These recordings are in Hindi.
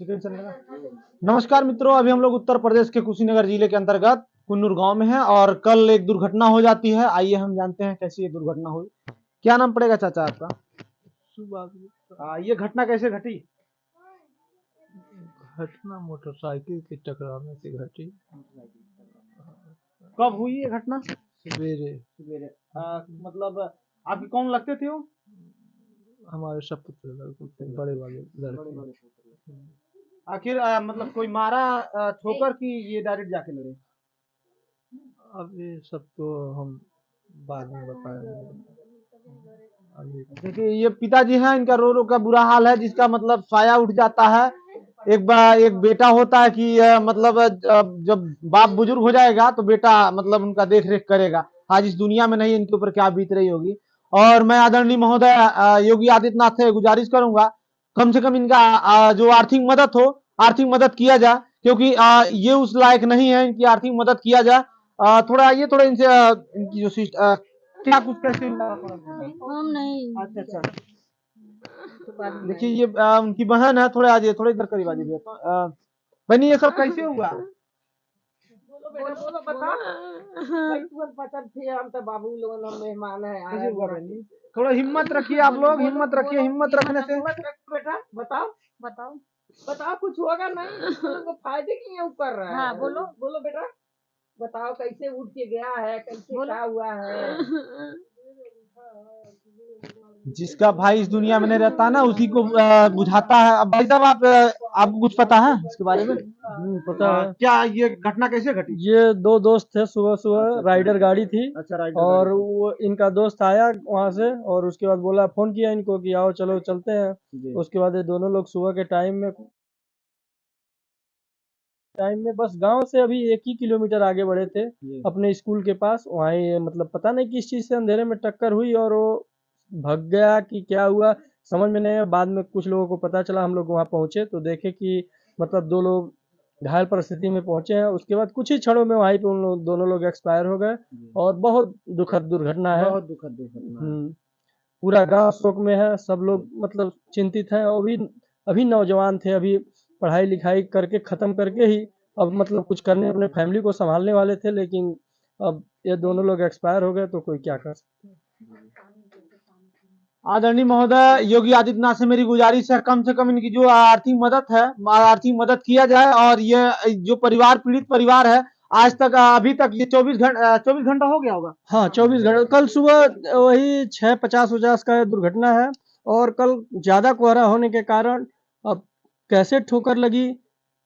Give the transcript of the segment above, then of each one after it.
चिकन चलने का। नमस्कार मित्रों, अभी हम लोग उत्तर प्रदेश के कुशीनगर जिले के अंतर्गत कुन्नूर गांव में हैं और कल एक दुर्घटना हो जाती है। आइए हम जानते हैं कैसी ये दुर्घटना हुई। क्या नाम पड़ेगा चाचा आपका? ये घटना कैसे घटी? घटना मोटरसाइकिल की टकराने से घटी। कब हुई ये घटना? सवेरे सवेरे। मतलब आपके कौन लगते थे वो? हमारे सपुत्र लड़के थे, बड़े वाले लड़के। आखिर मतलब कोई मारा ठोकर की ये डायरेक्ट जाके लड़े? अब ये सब तो हम बाद में बताएंगे। अभी देखिए ये पिताजी हैं, इनका रो रो का बुरा हाल है, जिसका मतलब साया उठ जाता है। एक बार एक बेटा होता है कि मतलब जब बाप बुजुर्ग हो जाएगा तो बेटा मतलब उनका देख रेख करेगा। आज इस दुनिया में नहीं, इनके ऊपर क्या बीत रही होगी। और मैं आदरणीय महोदय योगी आदित्यनाथ से गुजारिश करूंगा, कम से कम इनका जो आर्थिक मदद हो, आर्थिक मदद किया जाए, क्योंकि ये उस लायक नहीं है, इनकी आर्थिक मदद किया जाए। थोड़ा ये थोड़ा इनसे इनकी जो क्या कुछ कैसे हम नहीं। अच्छा अच्छा। देखिए ये उनकी बहन है, थोड़े आज थोड़े इधर करीब आ जाइए। बहनी ये सब कैसे हुआ? बोलो बेटा, बोलो बता। भाई तुरंत पचर थे, हम तो बाबू लोगों में मेहमान है कैसे हुआ बहनी? थोड़ा हिम्मत रखिए आप लोग, हिम्मत रखिए। हिम्मत रखने से बेटा बताओ बताओ बताओ, कुछ होगा नहीं, तुमको फायदे की है कर रहा है। हाँ बोलो बोलो बेटा, बताओ कैसे उठ के गया है, कैसे क्या हुआ है। जिसका भाई इस दुनिया में नहीं रहता ना, उसी को बुझाता है। अब भाई साहब आपको कुछ पता है इसके बारे में? पता है। क्या ये घटना कैसे घटी? ये दो दोस्त थे, सुबह सुबह राइडर गाड़ी थी। अच्छा राइट। और वो इनका दोस्त आया वहां से और उसके बाद बोला, फोन किया इनको कि आओ चलो चलते हैं। उसके बाद ये दोनों लोग सुबह के टाइम में बस गांव से अभी 1 ही किलोमीटर आगे बढ़े थे अपने स्कूल के पास। वहीं ये मतलब पता नहीं किस चीज से अंधेरे में टक्कर हुई और वो भग गया कि क्या हुआ समझ में नहीं आया। बाद में कुछ लोगों को पता चला, हम लोग वहां पहुंचे तो देखे कि मतलब दो लोग घायल परिस्थिति में पहुंचे हैं। उसके बाद कुछ ही क्षणों में वहीं पे दोनों लोग एक्सपायर हो गए। और बहुत दुखद दुर्घटना है। बहुत दुखद दुर्घटना है। पूरा गांव शोक में है, सब लोग मतलब चिंतित हैं। और अभी अभी नौजवान थे, अभी पढ़ाई लिखाई करके खत्म करके ही अब मतलब कुछ करने अपने फैमिली को संभालने वाले थे, लेकिन अब ये दोनों लोग एक्सपायर हो गए तो कोई क्या कर सकते हैं। आदरणीय महोदय योगी आदित्यनाथ से मेरी गुजारिश है, कम से कम इनकी जो आर्थिक मदद है, आर्थिक मदद किया जाए। और ये जो परिवार पीड़ित परिवार है, आज तक अभी तक ये 24 घंटा हो गया होगा। हाँ 24 घंटे। कल सुबह वही 6:50 का ये दुर्घटना है। और कल ज्यादा कोहरा होने के कारण अब कैसे ठोकर लगी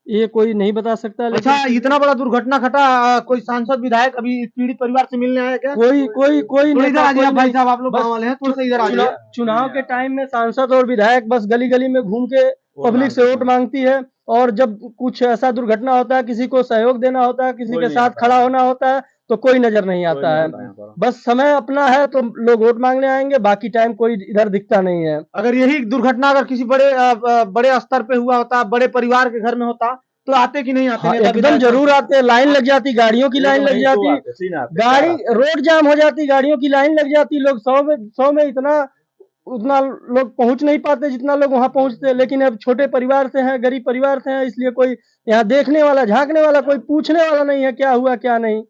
ये कोई नहीं बता सकता। अच्छा, लेकिन इतना बड़ा दुर्घटना घटा, कोई सांसद विधायक अभी इस पीड़ित परिवार से मिलने आया क्या? कोई कोई कोई थोड़ा इधर नेता आ जाइए कोई आप, भाई नहीं। साहब आप लोग बस गाँव वाले हैं, थोड़ा सा इधर आ जाइए। चुनाव के टाइम में सांसद और विधायक बस गली गली में घूम के पब्लिक से वोट मांगती है। और जब कुछ ऐसा दुर्घटना होता है, किसी को सहयोग देना होता है, किसी के साथ खड़ा होना होता है, तो कोई नजर नहीं आता है। बस समय अपना है तो लोग वोट मांगने आएंगे, बाकी टाइम कोई इधर दिखता नहीं है। अगर यही दुर्घटना अगर किसी बड़े स्तर पे हुआ होता, बड़े परिवार के घर में होता, तो आते कि नहीं आते? हाँ, नेता एकदम विधायक जरूर आते। लाइन लग जाती, गाड़ियों की लाइन लग जाती, गाड़ी रोड जाम हो जाती, गाड़ियों की लाइन लग जाती। लोग 100 में इतना उतना लोग पहुंच नहीं पाते जितना लोग वहां पहुंचते। लेकिन अब छोटे परिवार से हैं, गरीब परिवार से हैं, इसलिए कोई यहाँ देखने वाला झांकने वाला कोई पूछने वाला नहीं है क्या हुआ क्या नहीं।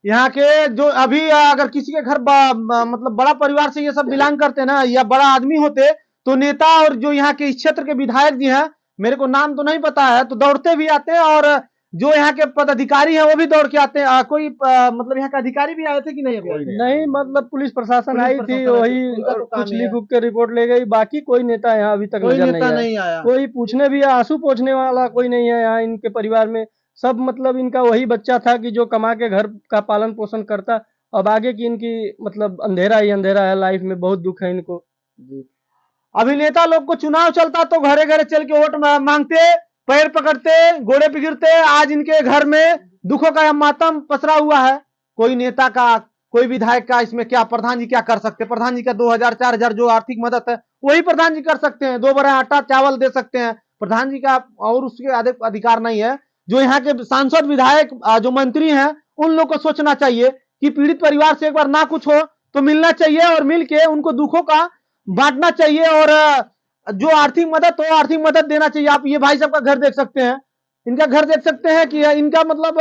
यहाँ के जो अभी अगर किसी के घर मतलब बड़ा परिवार से ये सब बिलोंग करते ना, या बड़ा आदमी होते, तो नेता और जो यहाँ के इस क्षेत्र के विधायक जी हैं, मेरे को नाम तो नहीं पता है, तो दौड़ते भी आते हैं। और जो यहाँ के पदाधिकारी हैं वो भी दौड़ के आते हैं। कोई मतलब यहाँ के अधिकारी भी आए थे कि नहीं? अभी नहीं, मतलब पुलिस प्रशासन आई थी, प्रशासन आई थी, वही उनका तो काम कुछ ही है। लिख उख के रिपोर्ट ले गई। बाकी कोई नेता यहाँ अभी तक कोई नजर नेता नहीं नहीं आया। आया। कोई पूछने भी आंसू पोंछने वाला कोई नहीं है यहाँ इनके परिवार में। सब मतलब इनका वही बच्चा था कि जो कमा के घर का पालन पोषण करता। अब आगे की इनकी मतलब अंधेरा ही अंधेरा है लाइफ में, बहुत दुख है इनको। अभिनेता लोग को चुनाव चलता तो घरे घरे चल के वोट मांगते, पैर पकड़ते, घोड़े पे गिरते। आज इनके घर में दुखों का मातम पसरा हुआ है। कोई नेता का, कोई विधायक का इसमें क्या? प्रधान जी क्या कर सकते हैं? प्रधान जी का 2000 4000 जो आर्थिक मदद है वही प्रधान जी कर सकते हैं। 2 बड़ा आटा चावल दे सकते हैं प्रधान जी का, और उसके अधिकार नहीं है। जो यहाँ के सांसद विधायक जो मंत्री हैं, उन लोग को सोचना चाहिए कि पीड़ित परिवार से एक बार ना कुछ हो तो मिलना चाहिए, और मिल के उनको दुखों का बांटना चाहिए। और जो आर्थिक मदद तो आर्थिक मदद देना चाहिए। आप ये भाई साहब का घर देख सकते हैं, इनका घर देख सकते हैं कि इनका मतलब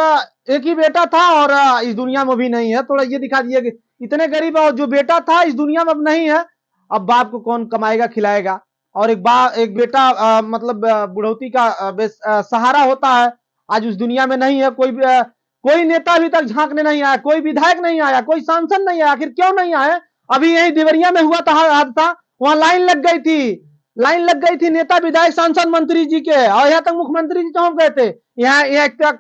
एक ही बेटा था और इस दुनिया में भी नहीं है। थोड़ा ये दिखा दिए कि इतने गरीब और जो बेटा था इस दुनिया में अब नहीं है। अब बाप को कौन कमाएगा खिलाएगा। और एक बेटा मतलब बुढ़ौती का सहारा होता है, आज उस दुनिया में नहीं है। कोई नेता अभी तक झांकने नहीं आया, कोई विधायक नहीं आया, कोई सांसद नहीं आया। आखिर क्यों नहीं आए? अभी यही देवरिया में हुआ था हादसा, वहां लाइन लग गई थी नेता विधायक सांसद मंत्री जी के, और यहाँ तक मुख्यमंत्री जी पहुंच गए थे। यहाँ तक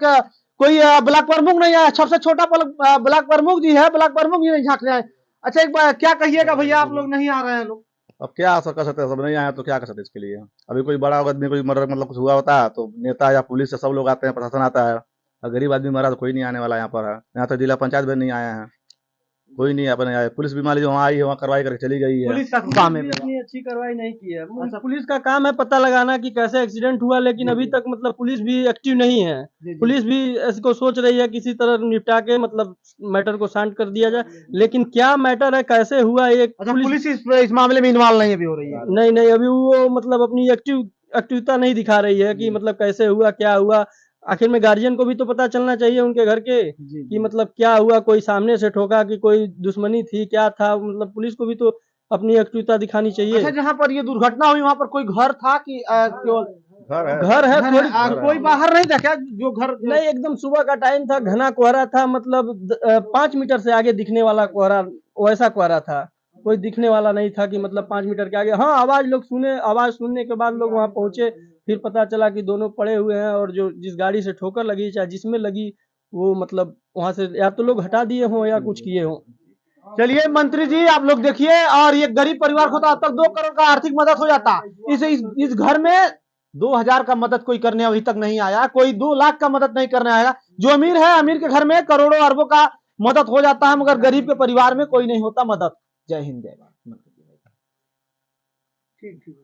कोई ब्लॉक प्रमुख नहीं आया। सबसे छोटा ब्लॉक प्रमुख जी है, ब्लॉक प्रमुख जी नहीं झांकने आए। अच्छा, एक बार क्या कहिएगा भैया, आप लोग नहीं आ रहे हैं लोग? अब क्या कर सकते हैं, सब नहीं आए तो क्या कर सकते हैं इसके लिए। अभी कोई बड़ा आदमी कोई मर्डर मतलब कुछ हुआ होता है तो नेता या पुलिस से सब लोग आते हैं, प्रशासन आता है। और गरीब आदमी मरा तो कोई नहीं आने वाला यहाँ पर है। यहाँ तक जिला पंचायत भी नहीं आया है, कोई नहीं अपने आए। पुलिस भी मान लीजिए वहाँ आई है, वहाँ कार्रवाई करके चली गई है। पुलिस का काम है भी भैया। अपनी अच्छी कार्रवाई नहीं की है। अच्छा। पुलिस का काम है पता लगाना कि कैसे एक्सीडेंट हुआ, लेकिन अभी तक मतलब पुलिस भी एक्टिव नहीं है। पुलिस भी इसको सोच रही है किसी तरह निपटा के मतलब मैटर को शांत कर दिया जाए, लेकिन क्या मैटर है, कैसे हुआ, ये अच्छा, पुलिस इस मामले में इन्वॉल्व नहीं अभी हो रही है? नहीं अभी वो मतलब अपनी एक्टिवता नहीं दिखा रही है कि मतलब कैसे हुआ, क्या हुआ। आखिर में गार्जियन को भी तो पता चलना चाहिए उनके घर के कि मतलब क्या हुआ, कोई सामने से ठोका कि कोई दुश्मनी थी, क्या था। मतलब पुलिस को भी तो अपनी एक्टिवता दिखानी चाहिए। अच्छा, जहाँ पर ये दुर्घटना हुई वहाँ पर कोई घर था कि केवल घर है कोई बाहर नहीं था क्या? जो घर नहीं, एकदम सुबह का टाइम था, घना कोहरा था, मतलब 5 मीटर से आगे दिखने वाला कोहरा, वैसा कोहरा था। कोई दिखने वाला नहीं था कि मतलब 5 मीटर के आगे। हाँ, आवाज सुनने के बाद लोग वहां पहुंचे, फिर पता चला कि दोनों पड़े हुए हैं, और जो जिस गाड़ी से ठोकर लगी चाहे जिसमें लगी, वो मतलब वहां से या तो लोग हटा दिए हों या कुछ किए हों। चलिए मंत्री जी, आप लोग देखिए, और ये गरीब परिवार को तो अब तक 2 करोड़ का आर्थिक मदद हो जाता। इस घर में 2000 का मदद कोई करने अभी तक नहीं आया, कोई 2 लाख का मदद नहीं करने आएगा। जो अमीर है, अमीर के घर में करोड़ों अरबों का मदद हो जाता है, मगर गरीब के परिवार में कोई नहीं होता मदद। जय हिंद, जय भारत। ठीक।